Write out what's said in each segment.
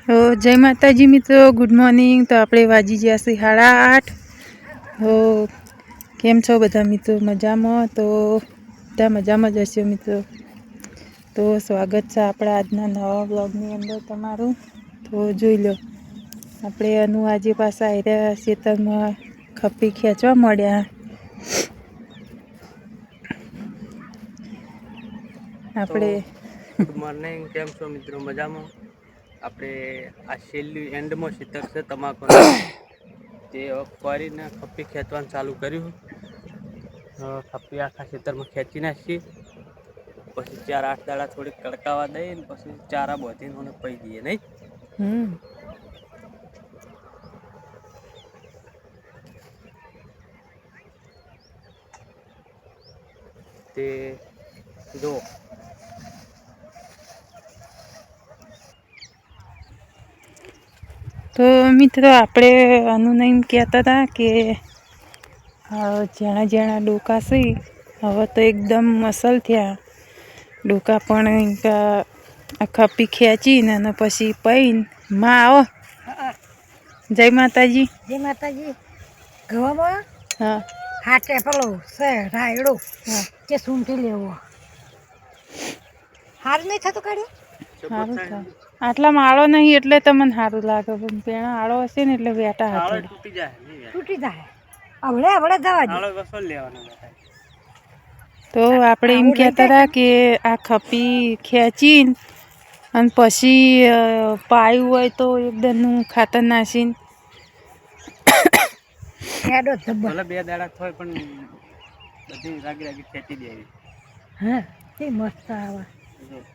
जय माताजी मित्रों, गुड मॉर्निंग। तो આપણે વાજી ગયા છે 8:30। તો કેમ છો બધા મિત્રો? મજામાં? તો બધા મજામાં જ હશો મિત્રો। તો સ્વાગત છે આપણા આજના નવા વ્લોગની અંદર તમારું। તો જોઈ લો, આપણે અનુ આજે પાછા આવ્યા ખેતરમાં ખપ્પી ખેંચવા મળ્યા। આપણે ગુડ મોર્નિંગ, કેમ છો મિત્રો? મજામાં? આપણે આ છેલ્લી એન્ડમાં ખેતર છે તમાકુનું, તે ફરીને ખપ્પી ખેંચવાનું ચાલુ કર્યું। ખપ્પી આખા ખેતરમાં ખેંચી નાખી, પછી 4-8 દાડા થોડીક કડકાવા દઈએ ને પછી ચારા બોધીને મને પઈ દઈએ નહીં। તે જો તો મિત્રો આપણે આનું એમ કહેતા હતા કે જેણા જેણા ડોકા છે હવે તો એકદમ મસલ થયા ડોકા, પણ આ ખપ્પી ખેંચીને અને પછી પૈને માં આવો। જય માતાજી। જય માતાજી। ગવામાં હા હાટે પેલો છે રાયડો, હા કે સૂંઠી લેવો હાર નહીં થતું કાઢી સારું થાય। આટલા માળો નહીં એટલે તમને સારું લાગે, પણ પેણા આળો હશે ને એટલે વેટા હાથે તૂટી જાય, તૂટી જાય। આવડે આવડે જવા દે વસોલ લેવાનો। તો આપણે એમ કહેતા હતા કે આ ખપ્પી ખેંચીને અને પછી પાયું હોય તો એકદમનું ખાતર નાખીને હેડો ધબ્બા ભલે 2 દાડા થાય પણ બધી રાગી રાગી ખેંચી દેવી। હા તે મસ્ત આવે।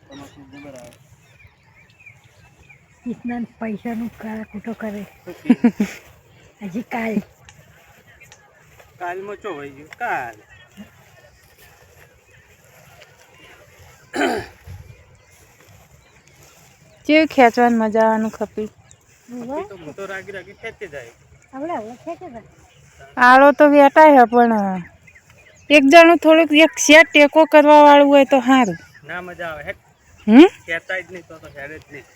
તમાકુ જબર આવે। ઇતના પૈસાનું કૂટો કરે હજી કાલમાં ચો હોય ગયું કાલ। કેવું ખેંચવાની મજા આવવાનું ખપ્પી? તો રાગી રાગી ખેંચી જાય। આવડે આવડે ખેંચે જાય। આળો તો વેટાય પણ એક જણું થોડુંક એક સેટ ટેકો કરવા વાળું હોય તો સારું। ના મજા આવે, ખેંચાય જ નહીં તો હેડે જ નહીં।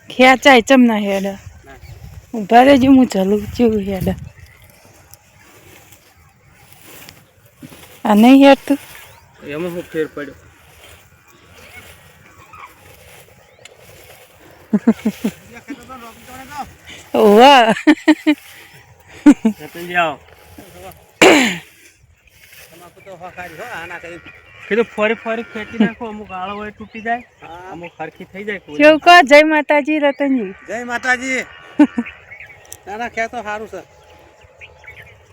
ખેંચાય ચમ ના હેડ? ઉભા રહેજો, હું ચાલું ચેવું હેડ? આ નહીં હેડતું? એમાં શું ફેર પડ્યો? વાહ કીધું ફરી ફરી ખેંચી નાખો, અમુક આળો હોય તૂટી જાય, અમુક હરખી થઈ જાય। કેવું કહો? જય માતાજી રતનજી। જય માતાજી। નાના ખેંચો સારું છે।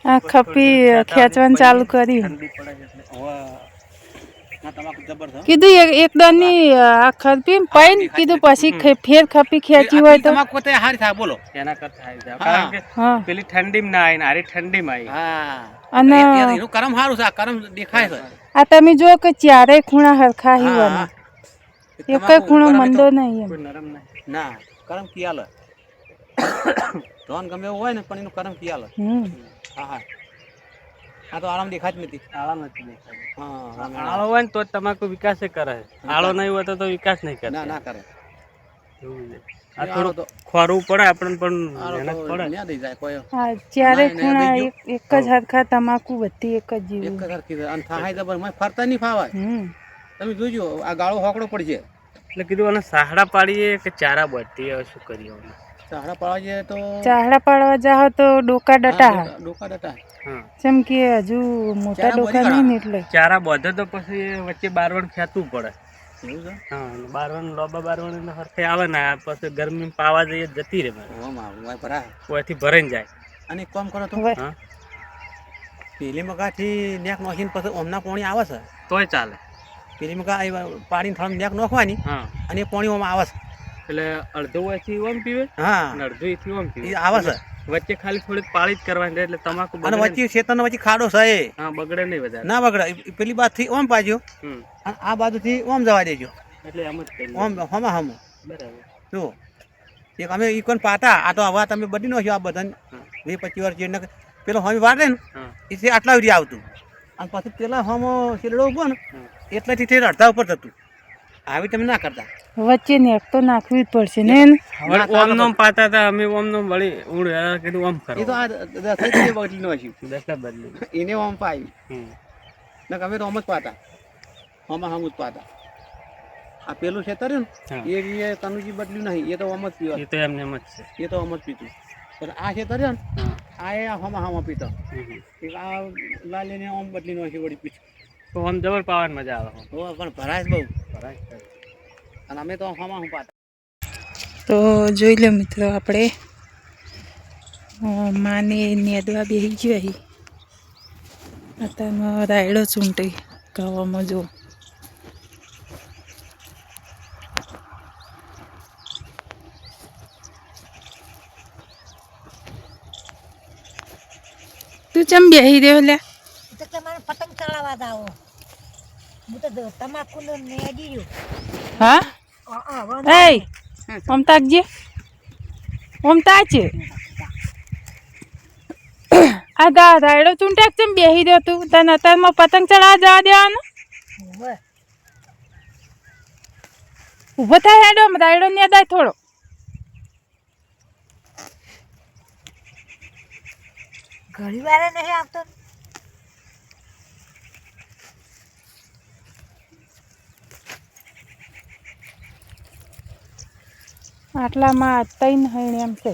આ ખપ્પી ખેંચવાનું ચાલુ કર્યું। કીધું એક દાની આ ખપ્પી પૈન કીધું પછી ફેર ખપ્પી ખેંચી હોય તો તમાકુ તે હારી થાય, બોલો એના કરતા હારી થાય, કારણ કે પેલી ઠંડીમાં ના આવી ને આરી ઠંડીમાં આવી। હા, અને એનું કરમ સારું છે, આ કરમ દેખાય છે। આ તમે જો કે ચારે ખૂણા હરખા હીવાના, એક ખૂણો મંદો નહીં એમ નરમ નહીં ના કરમ કિયાલ ધોન ગમે એવું હોય ને પણ એનું કરમ કિયાલ। હા હા, આ તો આરામ દેખાય જ નથી, આરામ નથી દેખાય। હા, આળો હોય ને તો તમાકુ વિકાસ કરે, આળો નહીં હોય તો વિકાસ નહીં કરે। ના ના કરે, આ થોડું ખોરવું પડે આપણને, પણ મહેનત પડે ના દઈ જાય કોઈ। હા, ચારે ખૂણા એક જ હરખા તમાકુ બધી એક જ જીવ એક હરખી અને થાય જબર મને ફરતા નહીં ફાવાય। તમે જોજો આ ગાળો હોકડો પડશે એટલે કીધું અને સાહડા પાડીએ કે ચારા બધી હવે શું કરીએ? ચાહડા પાડવા જઈએ તો ચાહડા પાડવા જાઓ તો ડોકા ડટા, ડોકા ડટા જેમ કે હજુ મોટા ડોકા નહીં ને એટલે ચારા બધે તો પછી વચ્ચે બારવણ ખેંચવું પડે। હા, બારવણ લોબા બારવણ હરખે આવે ને પછી ગરમી પાવા જઈએ જતી રહે, ઓયથી ભરાઈને જાય। અને કોમ કરો તો પેલી મકાથી નેક નોખીને પછી ઓમના પાણી આવે છે તોય ચાલે। પેલી મકા પાડીને થોડા નેક નોખવાની અને એ પાણી ઓમાં આવે છે એટલે અડધો ઓયથી ઓમ પીવે, હા, અડધો એથી ઓમ પીવે આવે છે। વચ્ચે ખાલી થોડીક પાળી જ કરવાની એટલે તમાકુ અને વચ્ચે ખેતરનો વચ્ચે ખાડો છે, હા, બગડે નહીં વધારે, ના બગડે। પેલી બાજુથી ઓમ પાજો અને આ બાજુથી ઓમ જવા દેજો, એટલે એમ જ ઓમ હમા હમ બરાબર। જો એક અમે ઈ કોણ પાટા, આ તો હવા તમે બધી નો છો આ બધા 20-25 વર્ષ જે પેલો હમી વાળે ને એ આટલા સુધી આવતું અને પછી પેલા હમો શેરડો ઉભો ને એટલેથી તે અડધા ઉપર થતું આવી તમે ના કરતા વચ્ચે નેક તો નાખવી જ પડશે ને ઓમ નોમ પાતા હતા અમે ઓમ નોમ વળી ઉડ કીધું ઓમ કરો એ તો આ દસે બદલી નો હશે દસે બદલી એને ઓમ પાઈ ના અમે તો ઓમ જ પાતા ઓમાં હમ જ પાતા આ પેલું ખેતર ને એ તનુજી બદલ્યું નહીં એ તો ઓમ જ પીવા એ તો એમને એમ જ છે એ તો ઓમ જ પીતું પણ આ ખેતર ને આ એ હમા પીતો આ લાલીને ઓમ બદલી નો હશે વળી પીછું તો આમ જબર પાવાની મજા આવે પણ ભરાય બહુ ભરાય અને અમે તો હમા હું પાતા તો જોઈ લો મિત્રો આપણે માને નેદવા બેસી ગયો અહીં અત્યારમાં રાયડો ચૂંટાઈ ગાવામાં જો તું ચમ બેસી રહ્યો લે તો તમારે પતંગ ચડાવવા જાઓ હું તો તમાકુ નો નેડી રહ્યો હા એ ઓમ તાકજે ઓમ તાચે આ રાયડો ચૂંટાક ચમ બેસી રહ્યો તું તને અત્યારમાં પતંગ ચડાવવા જવા દેવાનું ઊભો થાય હેડો રાયડો ને દાય થોડો ઘણી વાર નહીં આવતો આટલામાં તૈન હૈણ એમ છે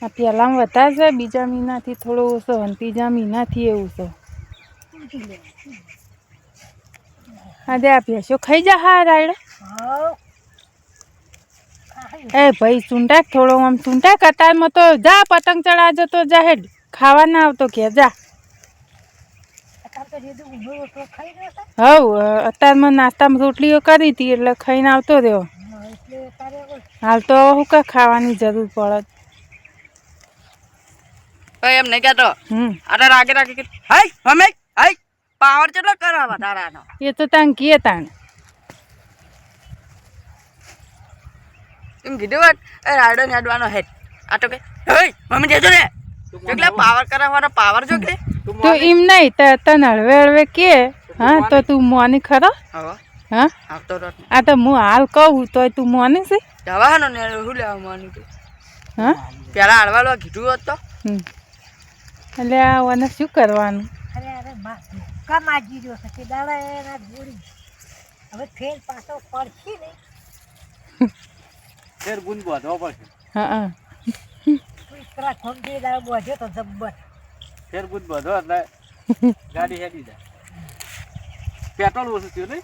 આ પહેલાં વધારે છે બીજા મહિનાથી થોડો ઓછો અને ત્રીજા મહિનાથી એવું છે આજે આ ભેંસો ખાઈ જા હા રાયડો એ ભાઈ ચૂંટાક થોડો આમ ચૂંટાક અત્યારમાં તો જા પતંગ ચડાવવા જતો જા હેડ ખાવા ના આવતો કે જા હવ અત્યારમાં નાસ્તામાં રોટલીઓ કરી હતી એટલે ખાઈને આવતો રહ્યો હાલ તો શું કાંઈ ખાવાની જરૂર પડે એમ નહીં કહેતો અરે રાગે રાગે હાય મમ્મી હાય પાવર કેટલો કરવા વધારાનો એ તો તાન કીએ તાણ એમ કીધું વાત એ રાયડો નેડવાનો હેડ આ તો કે હે મમ્મી દેજો ને એટલે પાવર કરવાનો પાવર જો કે તો એમ નહીં તને હળવે હળવે કે હા તો તું મોની ખરો હા આવતો રત આ તો હું હાલ કહું તોય તું મોને છે જવાનો ને શું લેવા માની તું હા પેલા હળવાલો કીધું હોત તો એટલે આને શું કરવાનું અરે અરે કામ આજી રહ્યો છે કે દાડા એના જોડી હવે ફેર પાછો પડશે નહીં ફેર ગુંદ બાંધવા પડશે હા પેલા ખોમથી દાડો બોધ્યો તો જબ્બર ફેર ગુંદ બાંધો એટલે ગાડી હેડી જાય પેટ્રોલ ઓછું થયું નહીં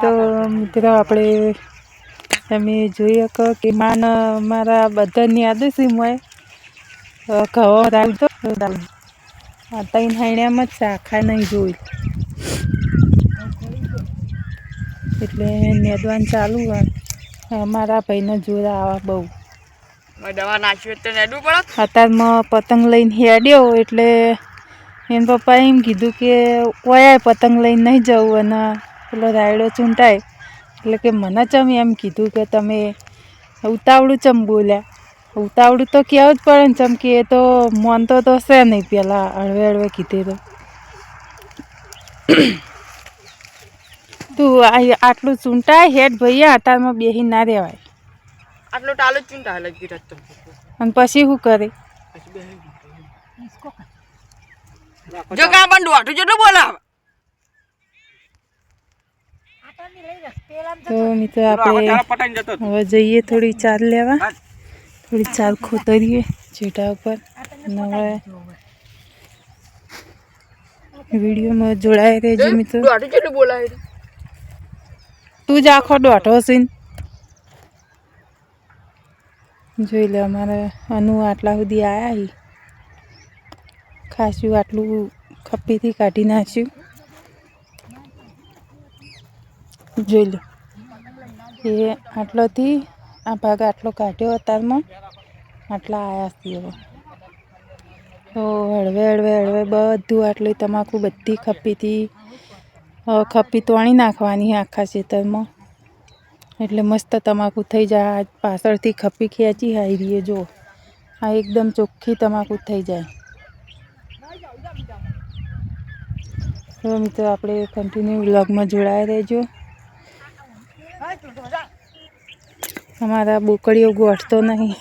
તો મિત્રો આપણે તમે જોઈએ કે માન મારા બધાની આદશી હોય ઘઉં રાખતો આ તૈન હાઈણ્યામાં જ શાખા નહીં જોઈ એટલે નેદવાન ચાલુ હોય અમારા ભાઈને જોરા આવા બહુ દવા નાખ્યું તો નેડવું પડે અત્યારમાં પતંગ લઈને હેડ્યો એટલે એના પપ્પાએ એમ કીધું કે ઓયા પતંગ લઈને નહીં જવું અને પેલો રાયડો ચૂંટાય એટલે કે મને ચમ એમ કીધું કે તમે ઉતાવળું ચમ બોલ્યા ઉતાવળું તો કહેવું જ પડે ને ચમ કે એ તો મોનતો તો છે નહીં પેલા હળવે હળવે કીધે તો તું આટલું ચૂંટાય હેડ ભૈયા અત્યારમાં બેસી ના રહેવાય આટલું ટાલો જ ચૂંટા લગી રસ્તો અને પછી શું કરે જો કા પણ દોઢું જેટલું બોલાવે તો મિત્રો આપણે હવે જઈએ થોડી ચાલ લેવા થોડી ચાલ ખોતરીએ જેટા ઉપર હવે વિડીયોમાં જોડાય રહેજો મિત્રો દોઢું જેટલું બોલાવે તું જ આખો દોઢો છે જોઈ લે અમારે અનુ આટલા સુધી આવ્યા ખાસું આટલું ખપ્પીથી કાઢી નાખ્યું જોઈ લો એ આટલોથી આ ભાગ આટલો કાઢ્યો અત્યારમાં આટલા આવ્યા છીએ હવે તો હળવે હળવે હળવે બધું આટલું તમાકુ બધી ખપ્પીથી ખપ્પી તોણી નાખવાની આખા ખેતરમાં એટલે મસ્ત તમાકુ થઈ જાય પાછળથી ખપ્પી ખેંચી હારી રહીએ જો આ એકદમ ચોખ્ખી તમાકુ થઈ જાય તો મિત્રો આપણે કન્ટિન્યુ વ્લોગમાં જોડાયા રહેજો. અમારા બોકડીઓ ગોઠતો નહીં.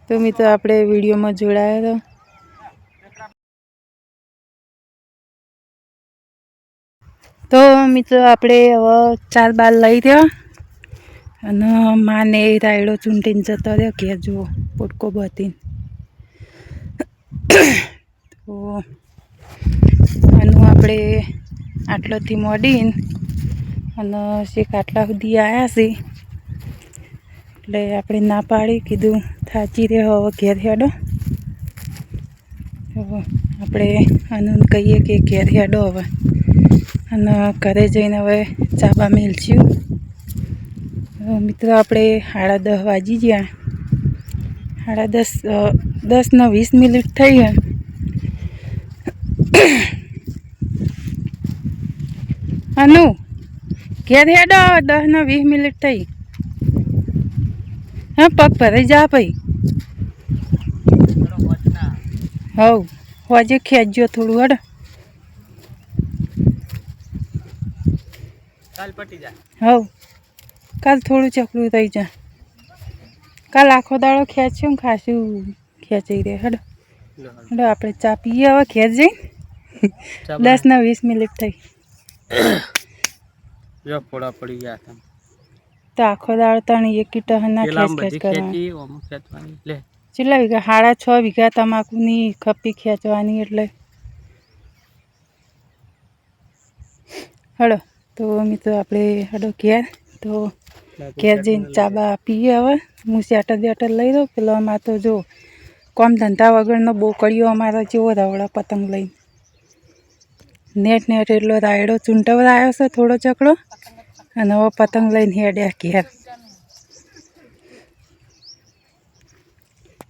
તો મિત્રો આપણે વિડીયોમાં જોડાયા રહો. તો મિત્રો આપણે હવે 4 બાર લઈ રહ્યા અને માને રાયડો ચૂંટીને જતો રહ્યો ઘેર જુઓ પોટકો બતીને. તો આનું આપણે આટલાથી મોડીને અને શેખ આટલા સુધી આવ્યા છે એટલે આપણે ના પાડી કીધું થાચી રહ્યો હવે ઘેર હેડો. તો આપણે આનું કહીએ કે ઘેર હેડો હવે અને ઘરે જઈને હવે ચાબા મેલશું. મિત્રો આપણે 10:30 વાગી ગયા. 10:30 ને 20 મિનિટ થઈ ગયા. અનુ ઘેર હેડો 10 ને 20 મિનિટ થઈ. હા પગ ભરાઈ જા ભાઈ. હવ હોજે ખેંચજો થોડું હેડો. કાલ પટી જાય. હવ કાલ થોડું ચકલું થઈ જાય. કાલ આખો દાડો ખેંચ્યું ને ખાસું ખેંચાઈ રહે. હેડો હેડો આપણે ચા પીએ હવે ઘેર જઈને. 10 ને 20 મિનિટ થઈ. જો ફોડા પડી ગયા હતા તો આખો દાડો તણ એક કીટા ના ખેંચ કરવાની. લે કેટલા વીઘા? 6.5 વીઘા તમાકુની ખપ્પી ખેંચવાની એટલે. હડો તો મિત્રો આપણે હડો ઘેર. તો ઘેર જઈને ચાબા પીએ હવે. હું સ્વેટર બેટર લઈ દઉં. પેલો અમારે તો જો કોમ ધંધા વગરનો બોકડીઓ અમારો જેવો રવડો પતંગ લઈને. નેટ એટલો રાયડો ચૂંટવરાયો છે થોડો ચકડો અને હવે પતંગ લઈને હેડ્યા ઘેર.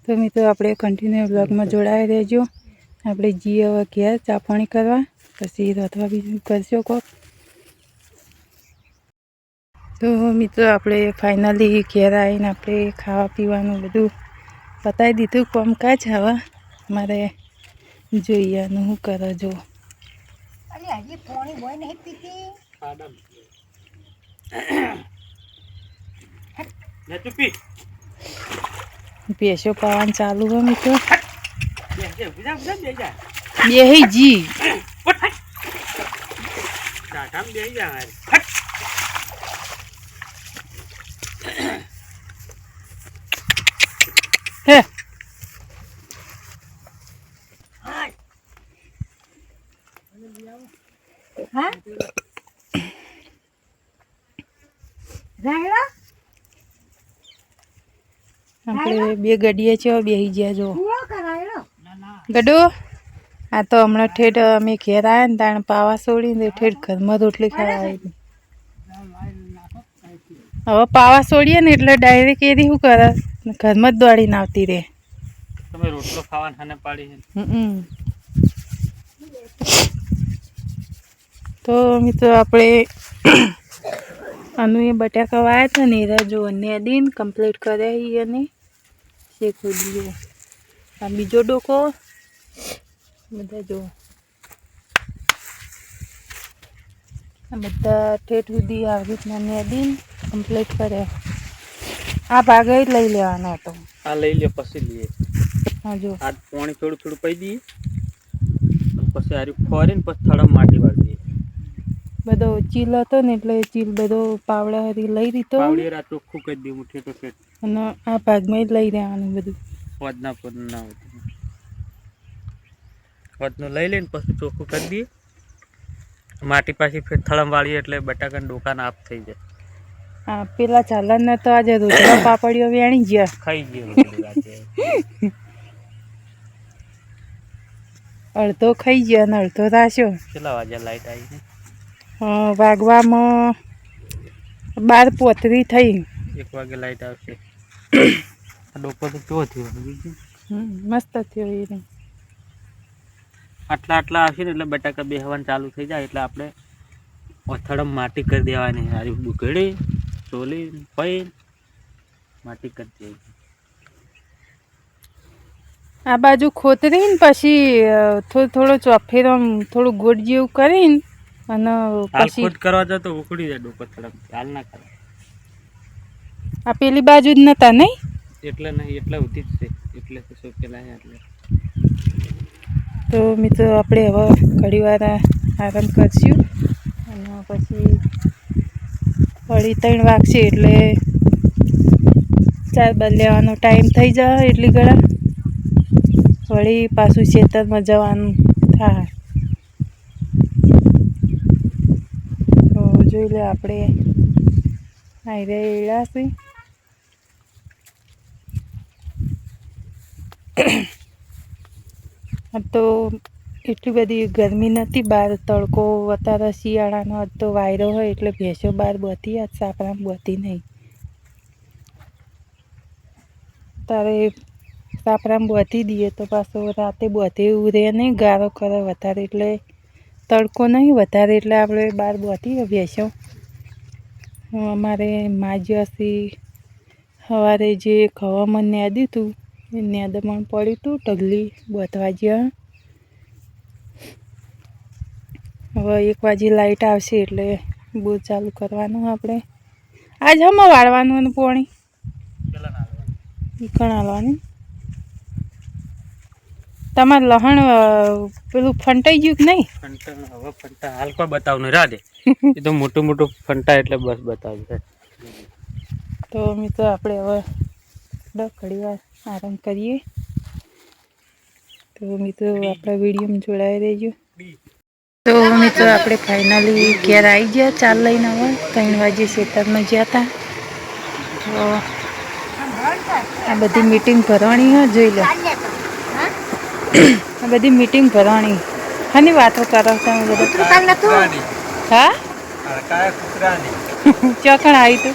તો મિત્રો આપણે કન્ટિન્યુ બ્લોગમાં જોડાઈ રહેજો. આપણે જઈએ હવે ઘેર ચા પાણી કરવા, પછી અથવા બીજું કરશો કોક. તો મિત્રો આપણે ફાઇનલી ઘેર આવીને આપણે ખાવા પીવાનું બધું પતાવી દીધું કામકાજ. હવે મારે જોઈએ આનું શું કરો જો. અરે હજી પાણી બોય નહીં પીતી. ભેંસો પાવાનું ચાલુ હોય મિત્રો. બેહી જી હે હા રાયડો આપણે બે ગડીએ છે બેહી ગયા જો. પૂરો કરાયડો. ગડો આ તો હમણાં ઠેઠ અમે ઘેર આવ્યા ને તાણે પાવા છોડીને ઠેઠ ઘરમાં રોટલી ખાવા આવી. હવે પાવા છોડીએ ને એટલે ડાયરેક્ટ એથી શું કરે ઘરમાં જ દોડીને આવતી રહે. તમે રોટલો ખાવાના હાને પાડી છે. તો મિત્રો આપણે આનું એ બટાકા વાયા હતા ને એરા જો નેદીને કમ્પ્લીટ કર્યા. અને શેક દીધો. આ બીજો ડોકો બધા જો આ બધા ઠેઠ સુધી આવી રીતના નેદીને કમ્પ્લીટ કર્યા. આ ભાગ જ લઈ લેવાનો હતો. આ લઈ લે પછી લઈએ. હા જો આ પાણી થોડું થોડું પી દઈએ પછી આરી ફોરીને પછી થડા માટી વાળી દઈએ. બધો ચીલ હતો ને એટલે ચીલ બધો પાવડા હતી લઈ દીધો પાવડી રા ચોખ્ખું કરી દઈએ ઠેઠો ઠેઠ. અને આ ભાગમાં જ લઈ રહેવાનું બધું. વધના પર ના હોય વધનું લઈ લઈને પછી ચોખ્ખું કરી દઈએ. માટી પાછી ફેર થળમ વાળીએ એટલે બટાકાના ડોકાના આપ થઈ જાય. હા પેલા ચાલનના તો આજે રોટલા પાપડીઓ વેણી ગયા. ખાઈ ગયો અડધો ખાઈ ગયા અને અડધો રાખ્યો. કેટલા વાગ્યા લાઈટ આવી? વાગવામાં 12:35 થઈ. 1 વાગે લાઈટ આવશે. આ ડોકો તો કેવો થયો મસ્ત થયો એ. આટલા આવશે ને એટલે બટાકા બેહવાનું ચાલુ થઈ જાય એટલે આપણે અથડમ માટી કરી દેવાની. હારી બુકડી ચોલી પૈ માટી કરી દે. આ બાજુ ખોતરીને પછી થોડો ચોફેરો થોડું ગોળ જેવું કરીને અને હાલ પછી ખોદ કરવા જાય તો ઉખડી જાય ડોકો તરફ હાલ ના કરે આ પેલી બાજુ જ નતા નહીં એટલે નહીં એટલે ઉધી જ છે એટલે તો શું પેલા એટલે તો મિત્રો આપણે હવે ઘણી વાર આરામ કરશું અને પછી વળી 3 વાગશે એટલે 4 બાર લેવાનો ટાઈમ થઈ જાય એટલી ઘડા વળી પાછું ખેતરમાં જવાનું થાય તો જોઈ લે આપણે આયરે એળાશે તો એટલી બધી ગરમી નથી બહાર તડકો અત્યારે શિયાળાનો આજ તો વાયરો હોય એટલે ભેંસો બહાર બધી આજ સાપરામાં બધી નહીં તારે સાપરામાં બધી દઈએ તો પાછો રાતે બધે એવું રહે નહીં ગારો કરે વધારે એટલે તડકો નહીં વધારે એટલે આપણે બહાર બધી ભેંસો અમારે માજ્યાસી સવારે જે ખવામાં નેદ્યું હતું એ નેદમાં પડ્યું હતું ઢગલી બોતવા જ્યાં હવે 1 વાગે લાઇટ આવશે એટલે બોર ચાલુ કરવાનું આપણે આજ હમણાં વાળવાનું અને પોણી ઈકણ હાલવાનું તમારે લહણ પેલું ફંટાઈ ગયું કે નહીં ફંટા હવે ફંટા હાલ કોઈ બતાવનું રાધે એ તો મોટું મોટું ફંટા એટલે બસ બતાવશે તો મિત્રો આપણે હવે ઘણી વાર આરામ કરીએ તો મિત્રો આપણા વિડીયોમાં જોડાઈ રહેજો તો મિત્રો આપણે ફાઇનલી ઘેર આવી ગયા 4 લઈને હવે 3 વાગે ખેતરમાં ગયા હતા તો આ બધી મીટિંગ ભરવાની હોય જોઈ લો આ બધી મીટિંગ ભરવાની હાની વાતો કરો તમે બધા હા ચોકણ આવી તું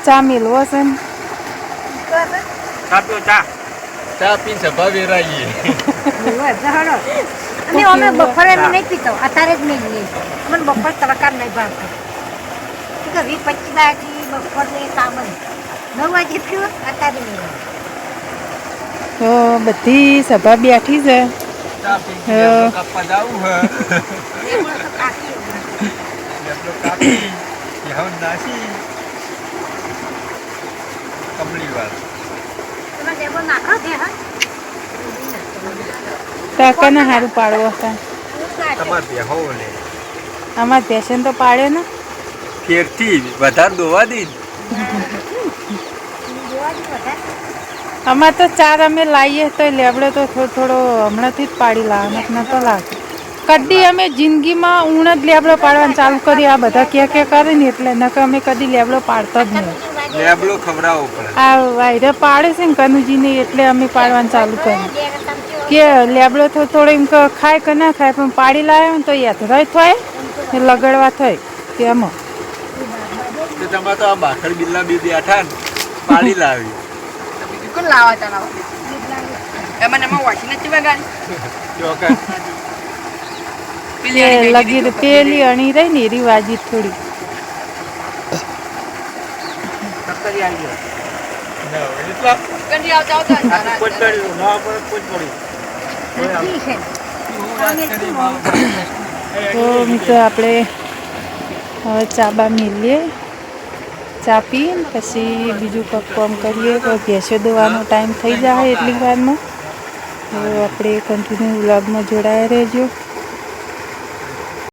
ચા મેલવો છે ને ચા પીને સભા વેરાઈએ અને અમે બપોરે નહીં પીતો અત્યારે જ નહીં લઈએ મને બપોર તડકા નહીં ભાવતો 20-25 દાડાથી બપોરની સામાન 9 વાગે થયું અત્યારે નહીં તો બધી સભા બેઠી છે કાકાને સારું પાડવો હતા અમારે પેશન તો પાડે ને ફેરથી વધારે દોવા દી અમારે તો 4 અમે લાવીએ તો લેબડો તો થોડો હમણાંથી જ પાડી લાવવાનો નતો લાગતો કદી અમે જિંદગીમાં ઊણ જ લેબડો પાડવાનું ચાલુ કરી આ બધા કે કરે ને એટલે નકર અમે કદી લેબડો પાડતો જ નહીં લેબડો ખવડાવવો પડે આ વાયરે પાડે છે ને કનુજીને એટલે અમે પાડવાનું ચાલુ કર્યું કે લેબડો તો થોડો એમ ખાય કે ના ખાય પણ પાડી લાવ્યો ને તો યાત્રા થાય ને લગડવા થાય તેમાં તમારે તો આ બાખડ બિલ્લા બી બેઠા ને પાડી લાવી કોણ લાવા ચલાવો એમાં વાંચીને જ ગાડી લગી પેલી અણી રહી ને એરી વાજી થોડી તો મિત્રો આપણે હવે ચાબા મેલીએ ચા પીને પછી બીજું કંઈક કામ કરીએ તો ભેંસો દોવાનો ટાઈમ થઈ જાય એટલી વારમાં તો આપણે કન્ટિન્યુ વ્લોગમાં જોડાયા રહેજો